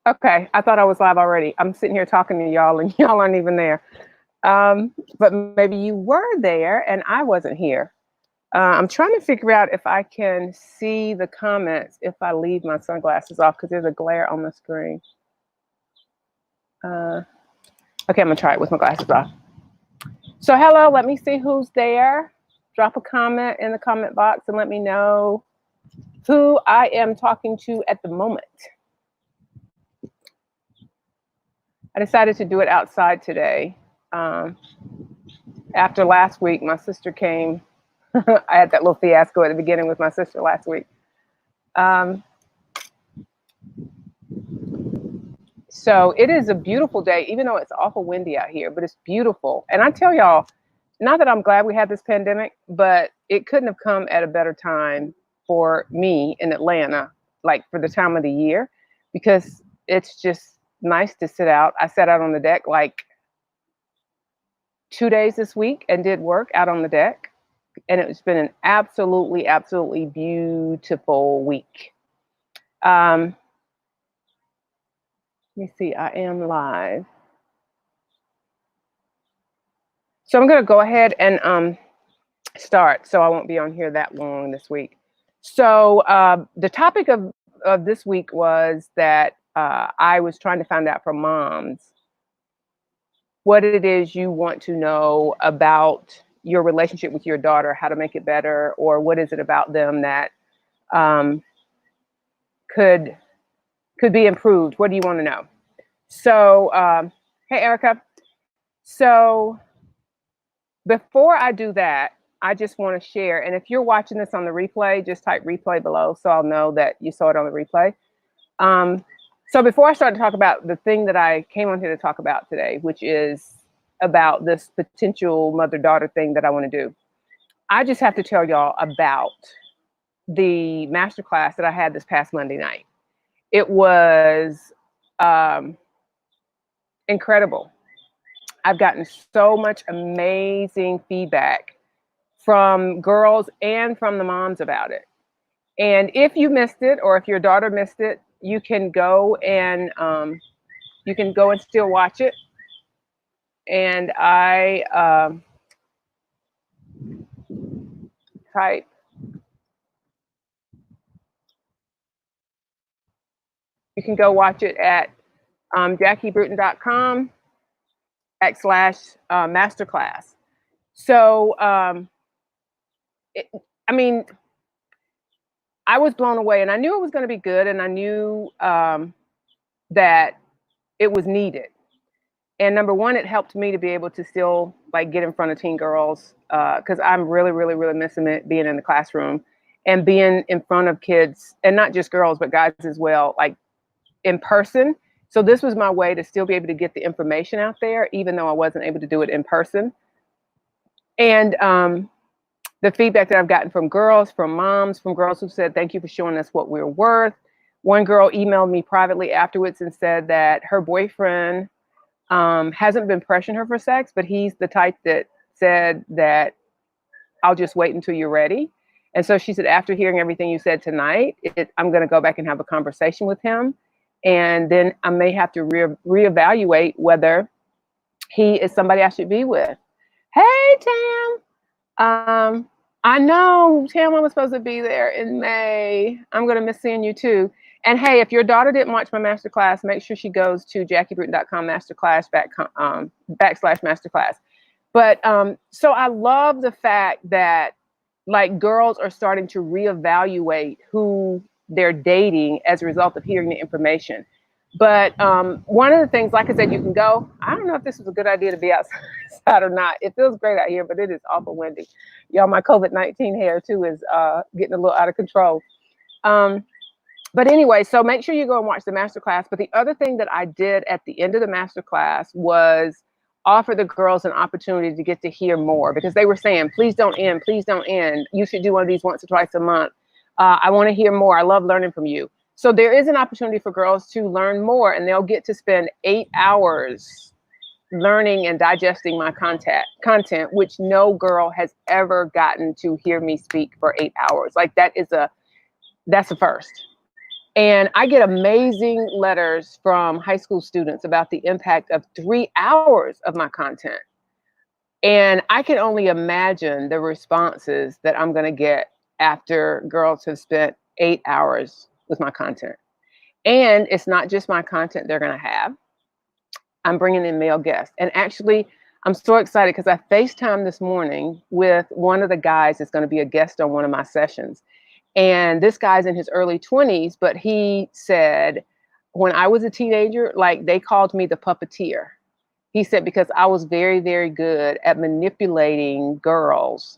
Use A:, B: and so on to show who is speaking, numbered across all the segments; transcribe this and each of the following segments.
A: Okay, I thought I was live already. I'm sitting here talking to y'all, and y'all aren't even there. But maybe you were there, and I wasn't here. I'm trying to figure out if I can see the comments if I leave my sunglasses off because there's a glare on the screen. Uh, okay, I'm gonna try it with my glasses off. So, hello, let me see who's there. Drop a comment in the comment box and let me know who I am talking to at the moment. I decided to do it outside today. Um, After last week, my sister came. I had that little fiasco at the beginning with my sister last week. Um, so it is a beautiful day, even though it's awful windy out here, but it's beautiful. And I tell y'all, not that I'm glad we had this pandemic, but it couldn't have come at a better time for me in Atlanta, like for the time of the year, because it's just nice to sit out. I sat out on the deck like 2 days this week and did work out on the deck. And it's been an absolutely, absolutely beautiful week. Let me see, I am live. So I'm going to go ahead and start so I won't be on here that long this week. So the topic of this week was that I was trying to find out from moms what it is you want to know about your relationship with your daughter, how to make it better, or what is it about them that um, could be improved. What do you want to know? So, hey, Erica. So, before I do that, I just want to share. And if you're watching this on the replay, just type replay below so I'll know that you saw it on the replay. Um, so, before I start to talk about the thing that I came on here to talk about today, which is about this potential mother daughter thing that I want to do, I just have to tell y'all about the masterclass that I had this past Monday night. It was um, incredible. I've gotten so much amazing feedback from girls and from the moms about it. And if you missed it, or if your daughter missed it, you can go and still watch it. And I type you can go watch it at JackieBruton.com / masterclass. So it, I mean, I was blown away, and I knew it was going to be good, and I knew that it was needed. And number one, it helped me to be able to still like get in front of teen girls because I'm really, really, really missing it being in the classroom and being in front of kids, and not just girls but guys as well, like in person. So this was my way to still be able to get the information out there, even though I wasn't able to do it in person. And the feedback that I've gotten from girls, from moms, from girls who said, thank you for showing us what we're worth. One girl emailed me privately afterwards and said that her boyfriend hasn't been pressuring her for sex, but he's the type that said that I'll just wait until you're ready. And so she said, after hearing everything you said tonight, I'm going to go back and have a conversation with him. And then I may have to reevaluate whether he is somebody I should be with. Hey, Tam. I know, Tam, I was supposed to be there in May. I'm going to miss seeing you too. And hey, if your daughter didn't watch my masterclass, make sure she goes to JackieBruton.com / masterclass. But so I love the fact that like girls are starting to reevaluate who they're dating as a result of hearing the information. But one of the things, like I said, you can go. I don't know if this is a good idea to be outside or not. It feels great out here, but it is awful windy. Y'all, my COVID-19 hair too is getting a little out of control. But anyway, so make sure you go and watch the masterclass. But the other thing that I did at the end of the masterclass was offer the girls an opportunity to get to hear more because they were saying, please don't end, please don't end. You should do one of these once or twice a month. I want to hear more. I love learning from you. So there is an opportunity for girls to learn more, and they'll get to spend 8 hours learning and digesting my content, which no girl has ever gotten to hear me speak for 8 hours. Like that's a first. And I get amazing letters from high school students about the impact of 3 hours of my content. And I can only imagine the responses that I'm going to get after girls have spent 8 hours with my content. And it's not just my content they're going to have. I'm bringing in male guests. And actually, I'm so excited because I FaceTime this morning with one of the guys that's going to be a guest on one of my sessions. And this guy's in his early 20s, but he said, when I was a teenager, like they called me the puppeteer. He said, because I was very, very good at manipulating girls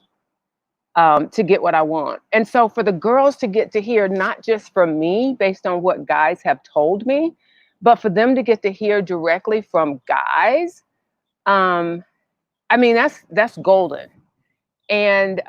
A: to get what I want. And so for the girls to get to hear, not just from me based on what guys have told me, but for them to get to hear directly from guys, I mean, that's golden. And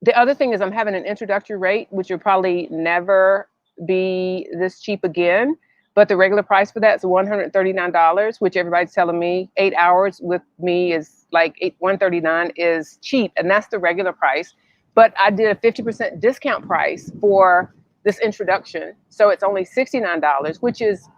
A: the other thing is I'm having an introductory rate, which will probably never be this cheap again. But the regular price for that is $139, which everybody's telling me 8 hours with me is like $139 is cheap. And that's the regular price. But I did a 50% discount price for this introduction. So it's only $69, which is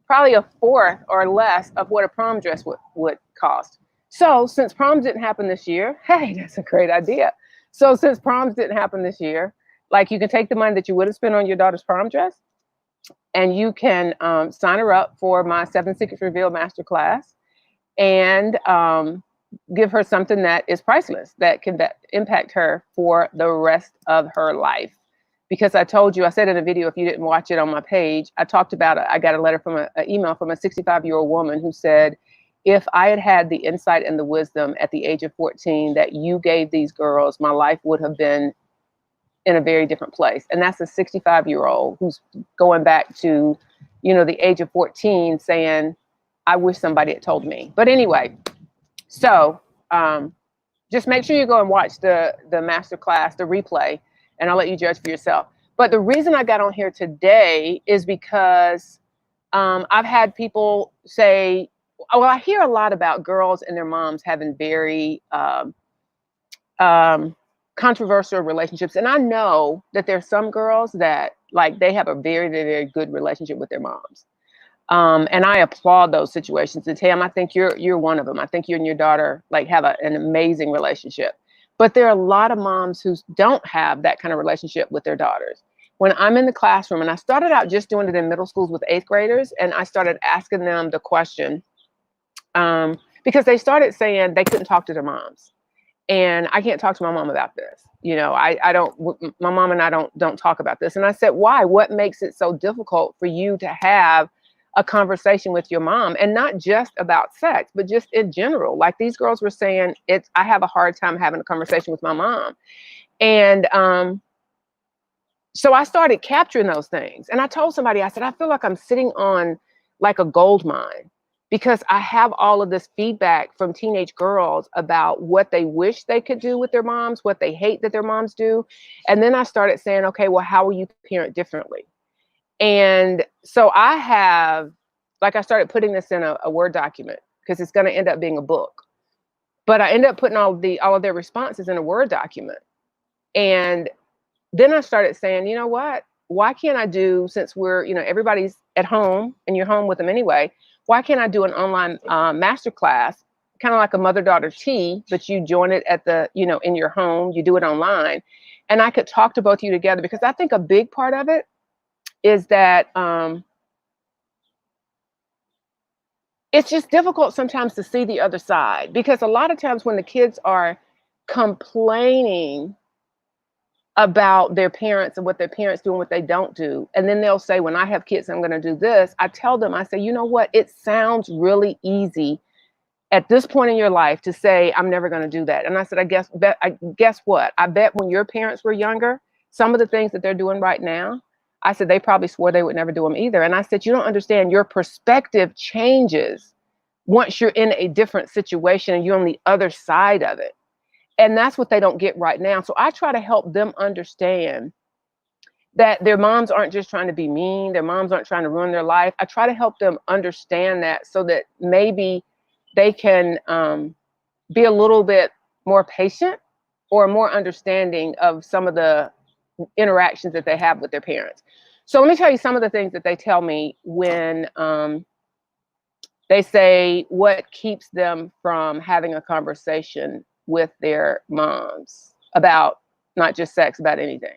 A: probably a fourth or less of what a prom dress would cost. So since proms didn't happen this year, hey, that's a great idea. So since proms didn't happen this year, like you can take the money that you would have spent on your daughter's prom dress and you can sign her up for my 7 Secrets Revealed Masterclass and give her something that is priceless, that can impact her for the rest of her life. Because I told you, I said in a video, if you didn't watch it on my page, I talked about it. I got a letter from an email from a 65-year-old woman who said, if I had had the insight and the wisdom at the age of 14 that you gave these girls, my life would have been in a very different place. And that's a 65-year-old who's going back to, the age of 14 saying, I wish somebody had told me. But anyway, so just make sure you go and watch the master class, the replay, and I'll let you judge for yourself. But the reason I got on here today is because I've had people say, well, I hear a lot about girls and their moms having very controversial relationships. And I know that there's some girls that like they have a very, very, very good relationship with their moms. And I applaud those situations. And Tam, I think you're one of them. I think you and your daughter like have an amazing relationship. But there are a lot of moms who don't have that kind of relationship with their daughters. When I'm in the classroom, and I started out just doing it in middle schools with 8th graders, and I started asking them the question, because they started saying they couldn't talk to their moms. And I can't talk to my mom about this. I don't, my mom and I don't talk about this. And I said, why? What makes it so difficult for you to have a conversation with your mom, and not just about sex, but just in general? Like these girls were saying, I have a hard time having a conversation with my mom. And so I started capturing those things. And I told somebody, I said, I feel like I'm sitting on like a gold mine, because I have all of this feedback from teenage girls about what they wish they could do with their moms, what they hate that their moms do. And then I started saying, okay, well, how will you parent differently? And so I started putting this in a Word document, because it's going to end up being a book. But I ended up putting all of their responses in a Word document. And then I started saying, you know what? Why can't I do, since we're, everybody's at home and you're home with them anyway, why can't I do an online masterclass, kind of like a mother-daughter tea, but you join it at the, in your home, you do it online, and I could talk to both of you together? Because I think a big part of it is that it's just difficult sometimes to see the other side, because a lot of times when the kids are complaining about their parents and what their parents do and what they don't do, and then they'll say, when I have kids, I'm going to do this. I tell them, I say, you know what? It sounds really easy at this point in your life to say, I'm never going to do that. And I said, I guess what? I bet when your parents were younger, some of the things that they're doing right now, I said, they probably swore they would never do them either. And I said, you don't understand. Your perspective changes once you're in a different situation and you're on the other side of it. And that's what they don't get right now. So I try to help them understand that their moms aren't just trying to be mean. Their moms aren't trying to ruin their life. I try to help them understand that, so that maybe they can be a little bit more patient or more understanding of some of the interactions that they have with their parents. So let me tell you some of the things that they tell me when they say what keeps them from having a conversation with their moms about not just sex, about anything.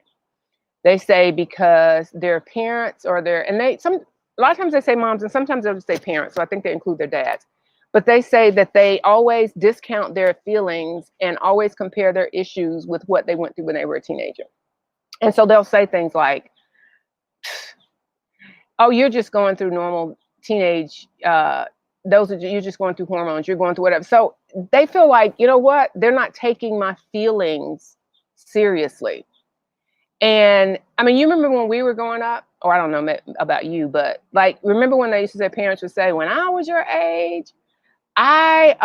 A: They say because their parents or their and they some a lot of times they say moms and sometimes they'll just say parents. So I think they include their dads. But they say that they always discount their feelings and always compare their issues with what they went through when they were a teenager. And so they'll say things like, "Oh, you're just going through normal teenage. Those are you're just going through hormones. You're going through whatever." So they feel like, you know what? They're not taking my feelings seriously. And I mean, you remember when we were growing up, or I don't know about you, but like, remember when they used to say, parents would say, when I was your age, I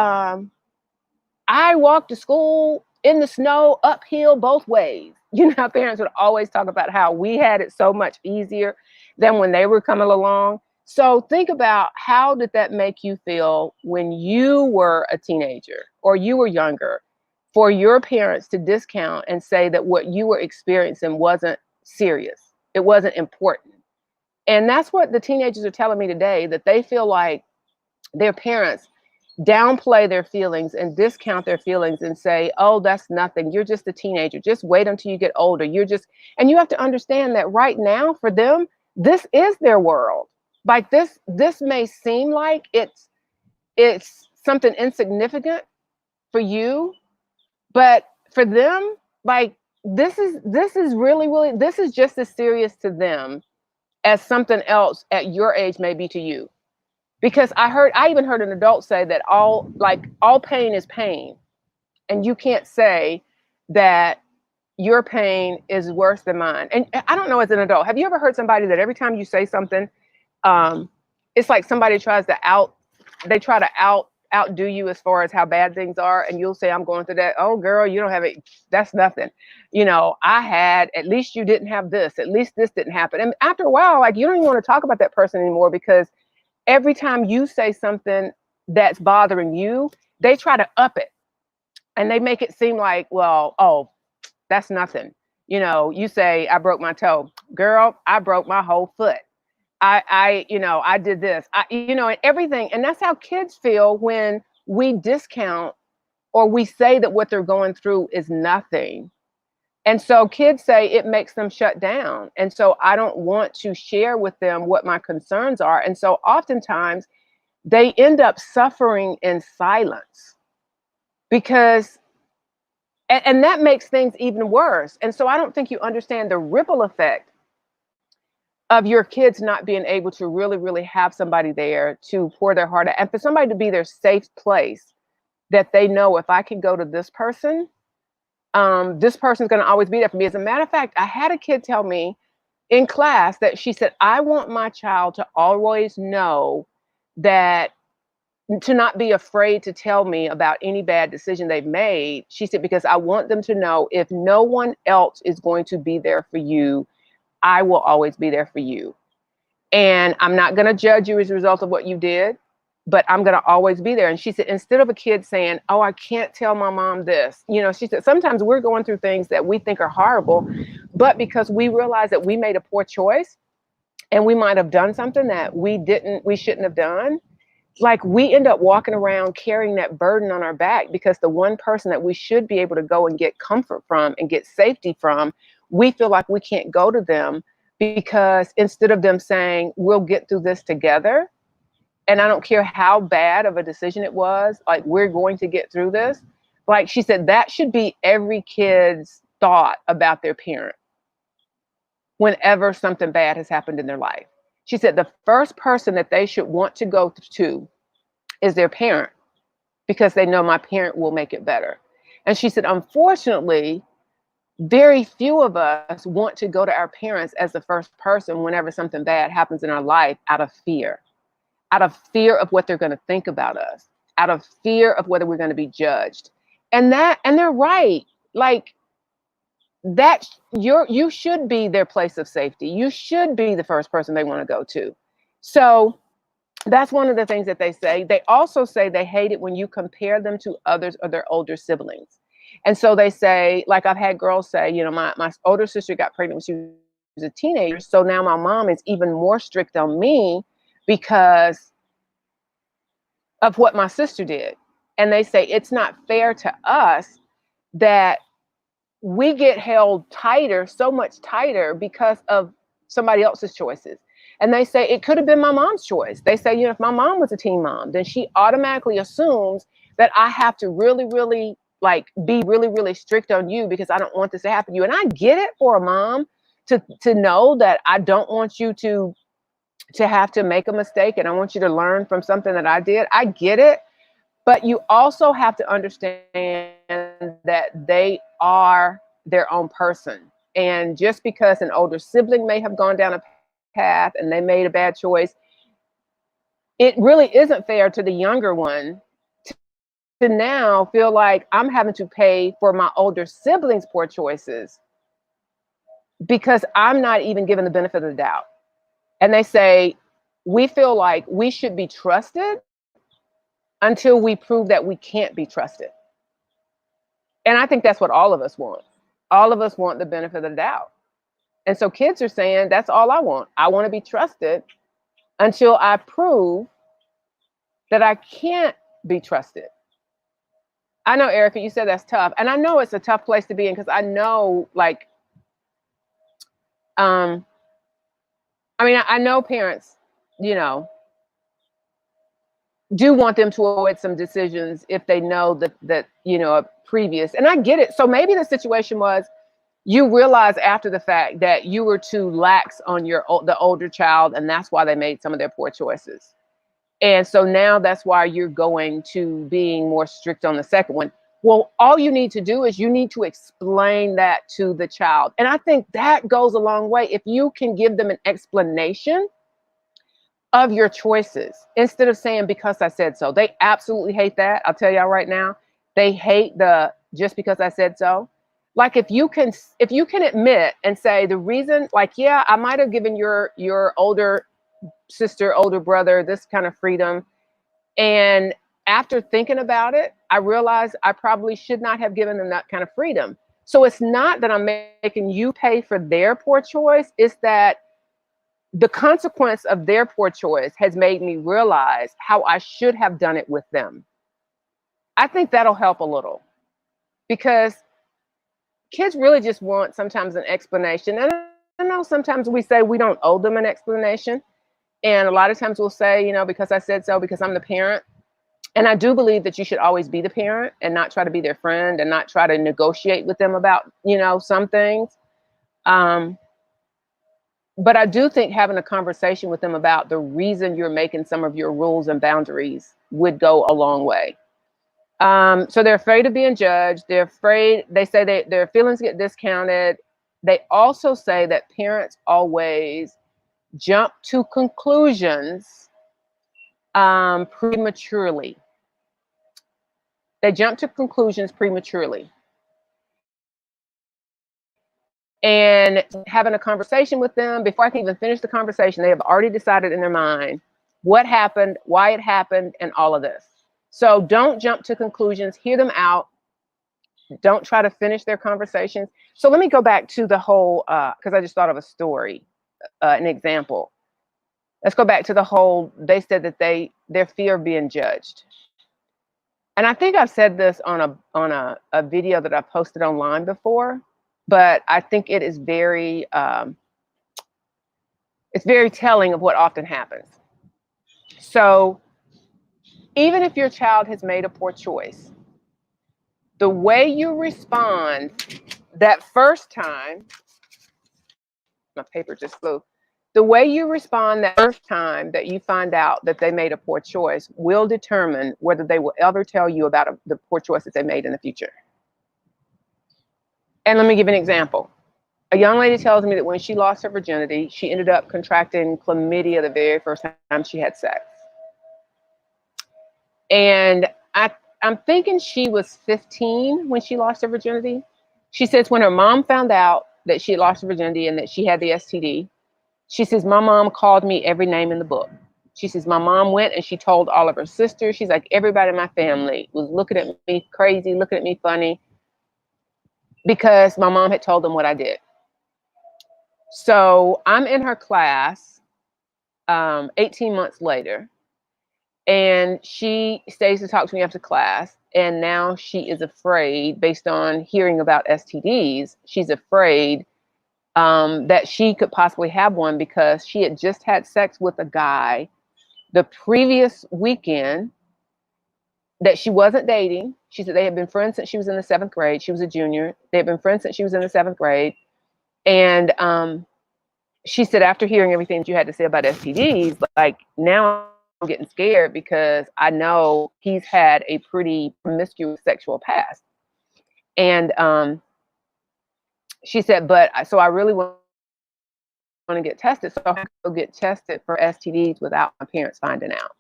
A: I walked to school in the snow uphill both ways. You know, parents would always talk about how we had it so much easier than when they were coming along. So think about, how did that make you feel when you were a teenager or you were younger, for your parents to discount and say that what you were experiencing wasn't serious, it wasn't important. And that's what the teenagers are telling me today, that they feel like their parents downplay their feelings and discount their feelings and say, "Oh, that's nothing. You're just a teenager. Just wait until you get older. You're just," and you have to understand that right now for them, this is their world. Like this may seem like it's something insignificant for you, but for them, like, this is really, really, this is just as serious to them as something else at your age may be to you. Because I even heard an adult say that all pain is pain. And you can't say that your pain is worse than mine. And I don't know, as an adult, have you ever heard somebody that every time you say something, um, it's like somebody they try to outdo you as far as how bad things are, and you'll say, "I'm going through that." "Oh, girl, you don't have it. That's nothing. At least you didn't have this. At least this didn't happen." And after a while, like, you don't even want to talk about that person anymore, because every time you say something that's bothering you, they try to up it and they make it seem like, well, oh, that's nothing. You say, "I broke my toe." "Girl, I broke my whole foot. I did this." And everything. And that's how kids feel when we discount or we say that what they're going through is nothing. And so kids say it makes them shut down. And so I don't want to share with them what my concerns are. And so oftentimes they end up suffering in silence, because and that makes things even worse. And so I don't think you understand the ripple effect of your kids not being able to really, really have somebody there to pour their heart out, and for somebody to be their safe place, that they know, if I can go to this person's going to always be there for me. As a matter of fact, I had a kid tell me in class that she said, "I want my child to always know that, to not be afraid to tell me about any bad decision they've made." She said, "Because I want them to know, if no one else is going to be there for you, I will always be there for you. And I'm not going to judge you as a result of what you did, but I'm going to always be there." And she said, instead of a kid saying, "Oh, I can't tell my mom this," she said, sometimes we're going through things that we think are horrible, but because we realize that we made a poor choice and we might have done something that we shouldn't have done, like, we end up walking around carrying that burden on our back, because the one person that we should be able to go and get comfort from and get safety from, we feel like we can't go to them, because instead of them saying, "We'll get through this together, and I don't care how bad of a decision it was, like, we're going to get through this." Like she said, that should be every kid's thought about their parent whenever something bad has happened in their life. She said the first person that they should want to go to is their parent, because they know, my parent will make it better. And she said, unfortunately, very few of us want to go to our parents as the first person whenever something bad happens in our life, out of fear of what they're going to think about us, out of fear of whether we're going to be judged. And they're right. Like, that you should be their place of safety. You should be the first person they want to go to. So that's one of the things that they say. They also say they hate it when you compare them to others or their older siblings. And so they say, like, I've had girls say, my older sister got pregnant when she a teenager. So now my mom is even more strict on me because of what my sister did. And they say it's not fair to us that we get held tighter, so much tighter because of somebody else's choices. And they say it could have been my mom's choice. They say, if my mom was a teen mom, then she automatically assumes that I have to really, really be really, really strict on you because I don't want this to happen to you. And I get it for a mom to know that I don't want you to have to make a mistake and I want you to learn from something that I did. I get it. But you also have to understand that they are their own person. And just because an older sibling may have gone down a path and they made a bad choice, it really isn't fair to the younger one to now feel like I'm having to pay for my older siblings' poor choices because I'm not even given the benefit of the doubt. And they say, we feel like we should be trusted until we prove that we can't be trusted. And I think that's what all of us want. All of us want the benefit of the doubt. And so kids are saying, that's all I want. I want to be trusted until I prove that I can't be trusted. I know, Erica, you said that's tough. And I know it's a tough place to be in because I know, I know parents, do want them to avoid some decisions if they know that a previous, and I get it. So maybe the situation was you realize after the fact that you were too lax on the older child, and that's why they made some of their poor choices. And so now that's why you're going to being more strict on the second one. Well, all you need to do is you need to explain that to the child. And I think that goes a long way. If you can give them an explanation of your choices instead of saying because I said so. They absolutely hate that. I'll tell y'all right now. They hate the just because I said so. Like if you can admit and say the reason, yeah, I might have given your older sister, older brother this kind of freedom. And after thinking about it, I realized I probably should not have given them that kind of freedom. So it's not that I'm making you pay for their poor choice. It's that the consequence of their poor choice has made me realize how I should have done it with them. I think that'll help a little because kids really just want sometimes an explanation. And I know sometimes we say we don't owe them an explanation. And a lot of times we'll say, because I said so, because I'm the parent. And I do believe that you should always be the parent and not try to be their friend and not try to negotiate with them about, some things. But I do think having a conversation with them about the reason you're making some of your rules and boundaries would go a long way. So they're afraid of being judged. They're afraid, they say their feelings get discounted. They also say that parents always jump to conclusions prematurely. They jump to conclusions prematurely. And having a conversation with them, before I can even finish the conversation, they have already decided in their mind what happened, why it happened, and all of this. So don't jump to conclusions, hear them out. Don't try to finish their conversations. So let me go back to the whole, because I just thought of a story, an example. Let's go back to the whole, they said that their fear of being judged. And I think I've said this on a video that I posted online before, but I think it is very, it's very telling of what often happens. So even if your child has made a poor choice, the way you respond that first time, my paper just flew. The way you respond that first time that you find out that they made a poor choice will determine whether they will ever tell you about the poor choices they made in the future. And let me give an example. A young lady tells me that when she lost her virginity, she ended up contracting chlamydia the very first time she had sex. And I'm thinking she was 15 when she lost her virginity. She says when her mom found out that she had lost her virginity and that she had the STD, she says, my mom called me every name in the book. She says, my mom went and she told all of her sisters. She's like, everybody in my family was looking at me crazy, looking at me funny, because my mom had told them what I did. So I'm in her class 18 months later, and she stays to talk to me after class. And now she is afraid, based on hearing about STDs, she's afraid that she could possibly have one because she had just had sex with a guy the previous weekend that she wasn't dating. She said they had been friends since she was in the 7th grade. She was a junior. They had been friends since she was in the 7th grade. And she said, after hearing everything that you had to say about STDs, like, now I'm getting scared because I know he's had a pretty promiscuous sexual past. And she said, so I really want to get tested. So I go get tested for STDs without my parents finding out.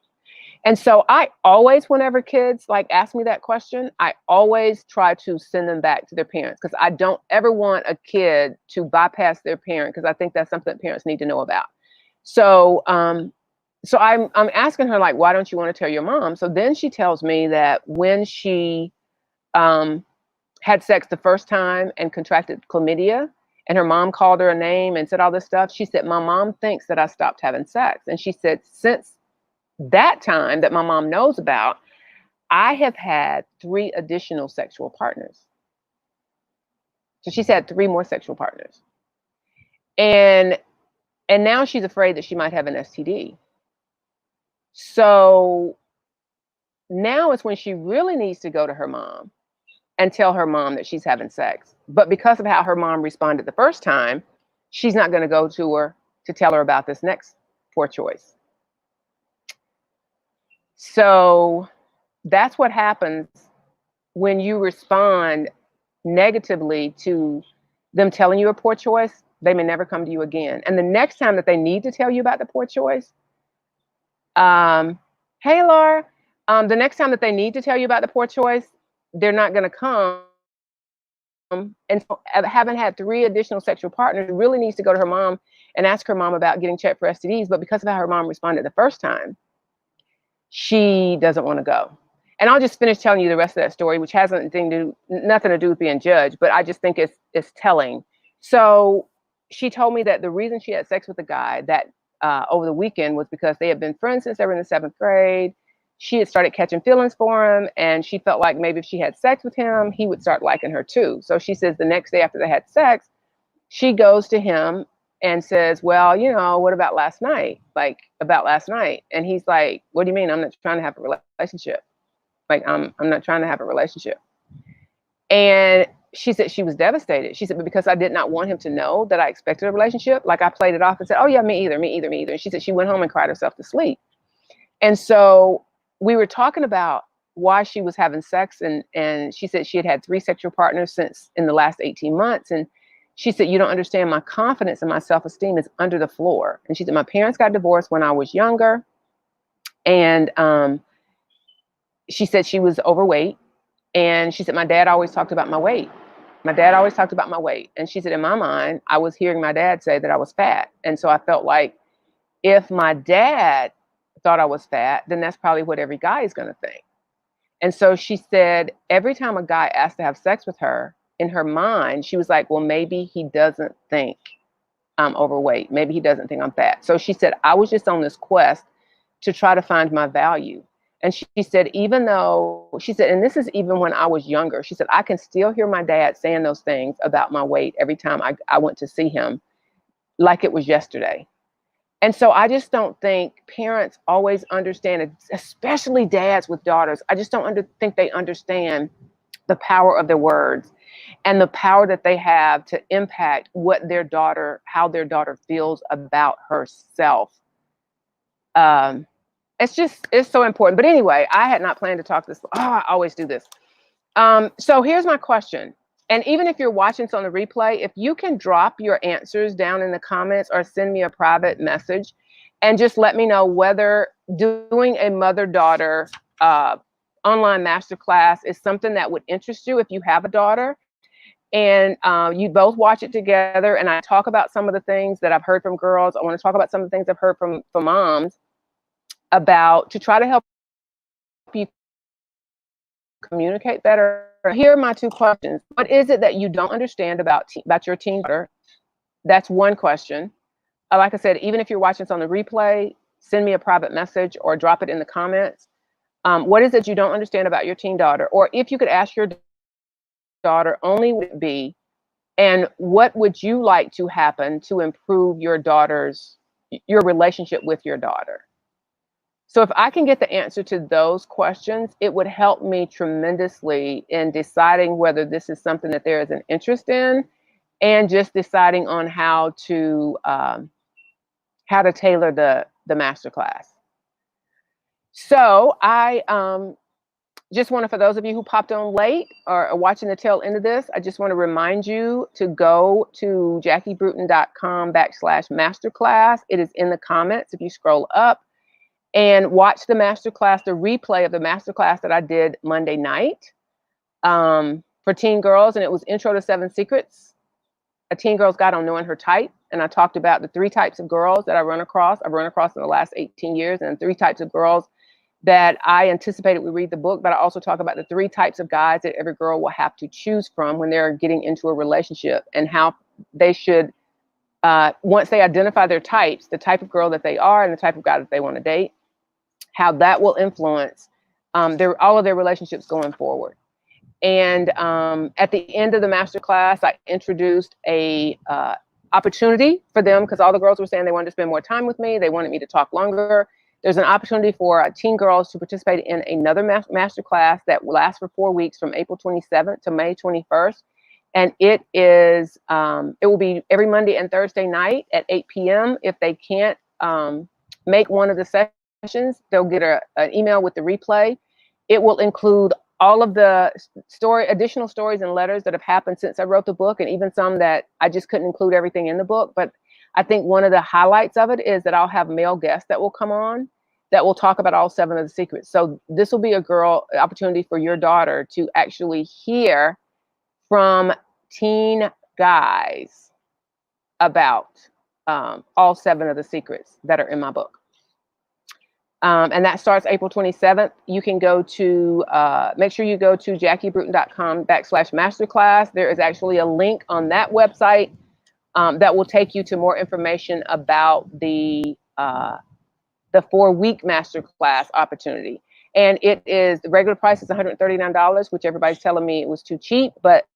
A: And so I always, whenever kids like ask me that question, I always try to send them back to their parents, because I don't ever want a kid to bypass their parent, because I think that's something that parents need to know about. So so I'm asking her, like, why don't you want to tell your mom? So then she tells me that when she had sex the first time and contracted chlamydia, and her mom called her a name and said all this stuff, she said, my mom thinks that I stopped having sex. And she said, since that time that my mom knows about, I have had 3 additional sexual partners. So she's had 3 more sexual partners. And now she's afraid that she might have an STD. So now is when she really needs to go to her mom and tell her mom that she's having sex. But because of how her mom responded the first time, she's not going to go to her to tell her about this next poor choice. So that's what happens when you respond negatively to them telling you a poor choice. They may never come to you again. And the next time that they need to tell you about the poor choice, hey, Laura, the next time that they need to tell you about the poor choice, they're not going to come. And so, having had 3 additional sexual partners, really needs to go to her mom and ask her mom about getting checked for STDs. But because of how her mom responded the first time, she doesn't want to go. And I'll just finish telling you the rest of that story, which has nothing to do with being judged, but I just think it's telling. So she told me that the reason she had sex with the guy that over the weekend was because they had been friends since they were in the 7th grade. She had started catching feelings for him, and she felt like maybe if she had sex with him, he would start liking her too. So she says the next day after they had sex, she goes to him and says, well, what about last night? Like, about last night. And he's like, what do you mean? I'm not trying to have a relationship. Like, I'm not trying to have a relationship. And she said she was devastated. She said, but because I did not want him to know that I expected a relationship, like, I played it off and said, oh yeah, me either. And she said she went home and cried herself to sleep. And so we were talking about why she was having sex, and she said she had had 3 sexual partners since in the last 18 months. And she said, you don't understand, my confidence and my self-esteem is under the floor. And she said, my parents got divorced when I was younger. And she said she was overweight. And she said, my dad always talked about my weight. And she said, in my mind, I was hearing my dad say that I was fat. And so I felt like if my dad thought I was fat, then that's probably what every guy is going to think. And so she said, every time a guy asked to have sex with her, in her mind, she was like, well, maybe he doesn't think I'm overweight. Maybe he doesn't think I'm fat. So she said, I was just on this quest to try to find my value. And she said, and this is even when I was younger, she said, I can still hear my dad saying those things about my weight every time I went to see him, like it was yesterday. And so I just don't think parents always understand it, especially dads with daughters. I just don't think they understand the power of their words and the power that they have to impact how their daughter feels about herself. It's so important. But anyway, I had not planned to talk this. Oh, I always do this. So here's my question. And even if you're watching this on the replay, if you can drop your answers down in the comments or send me a private message and just let me know whether doing a mother-daughter online masterclass is something that would interest you if you have a daughter, and you both watch it together, and I talk about some of the things that I've heard from girls. I want to talk about some of the things I've heard from moms about, to try to help you communicate better. Here are my 2 questions. What is it that you don't understand about your teen daughter? That's one question. Like I said, even if you're watching this on the replay, send me a private message or drop it in the comments. What is it you don't understand about your teen daughter? Or if you could ask your daughter, only would it be, and what would you like to happen to improve your relationship with your daughter? So if I can get the answer to those questions, it would help me tremendously in deciding whether this is something that there is an interest in, and just deciding on how to tailor the masterclass. So I just want to, for those of you who popped on late or are watching the tail end of this, I just want to remind you to go to JackieBruton.com/masterclass. It is in the comments if you scroll up, and watch the masterclass, the replay of the masterclass that I did Monday night for teen girls. And it was Intro to 7 Secrets, a teen girl's guide on knowing her type. And I talked about the 3 types of girls that I've run across in the last 18 years, and 3 types of girls that I anticipated would read the book. But I also talk about the 3 types of guys that every girl will have to choose from when they're getting into a relationship, and how they should, once they identify their types, the type of girl that they are and the type of guy that they want to date, how that will influence all of their relationships going forward. And at the end of the masterclass, I introduced a opportunity for them, because all the girls were saying they wanted to spend more time with me. They wanted me to talk longer. There's an opportunity for teen girls to participate in another masterclass that will last for 4 weeks, from April 27th to May 21st. And it will be every Monday and Thursday night at 8 p.m. If they can't make one of the sessions, they'll get an email with the replay. It will include all of the additional stories and letters that have happened since I wrote the book, and even some that I just couldn't include everything in the book. But I think one of the highlights of it is that I'll have male guests that will come on that will talk about all 7 of the secrets. So this will be opportunity for your daughter to actually hear from teen guys about all 7 of the secrets that are in my book. And that starts April 27th. You can go to, make sure you go to JackieBruton.com/masterclass. There is actually a link on that website that will take you to more information about the 4-week masterclass opportunity. And the regular price is $139, which everybody's telling me it was too cheap, but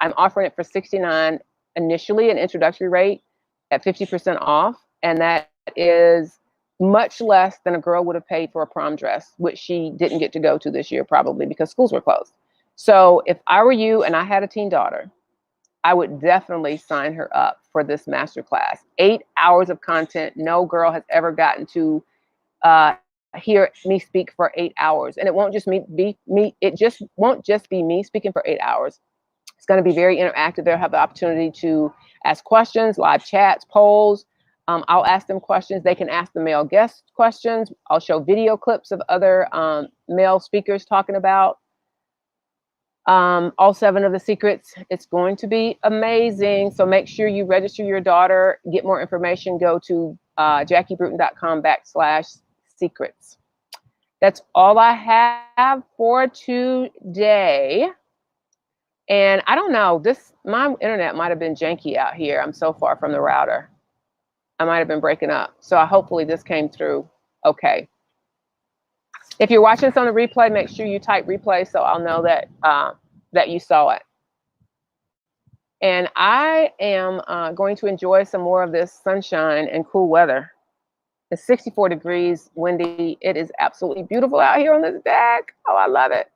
A: I'm offering it for $69 initially, an introductory rate at 50% off. And that is much less than a girl would have paid for a prom dress, which she didn't get to go to this year, probably because schools were closed. So if I were you and I had a teen daughter, I would definitely sign her up for this masterclass. 8 hours of content. No girl has ever gotten to hear me speak for 8 hours. And it won't just be me. It just won't just be me speaking for 8 hours. It's going to be very interactive. They'll have the opportunity to ask questions, live chats, polls. I'll ask them questions. They can ask the male guest questions. I'll show video clips of other male speakers talking about all 7 of the secrets. It's going to be amazing. So make sure you register your daughter. Get more information. Go to JackieBruton.com/secrets. That's all I have for today. And I don't know, my internet might have been janky out here. I'm so far from the router. I might have been breaking up. So hopefully this came through okay. If you're watching this on the replay, make sure you type replay so I'll know that that you saw it. And I am going to enjoy some more of this sunshine and cool weather. It's 64 degrees, windy. It is absolutely beautiful out here on this deck. Oh, I love it.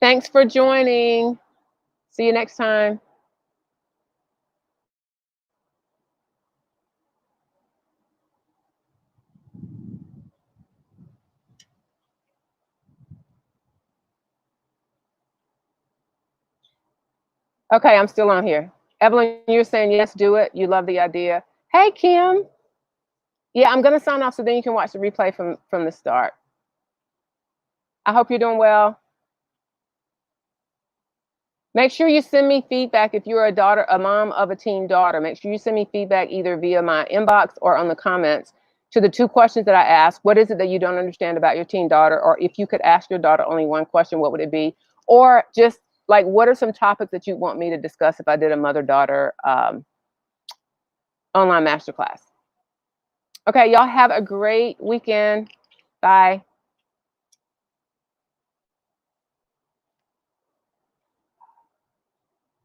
A: Thanks for joining. See you next time. Okay, I'm still on here. Evelyn, you're saying yes, do it. You love the idea. Hey, Kim. Yeah, I'm going to sign off so then you can watch the replay from the start. I hope you're doing well. Make sure you send me feedback if you're a mom of a teen daughter. Make sure you send me feedback either via my inbox or on the comments to the 2 questions that I asked. What is it that you don't understand about your teen daughter? Or if you could ask your daughter only one question, what would it be? Or just like, what are some topics that you want me to discuss if I did a mother-daughter online masterclass? Okay, y'all have a great weekend. Bye.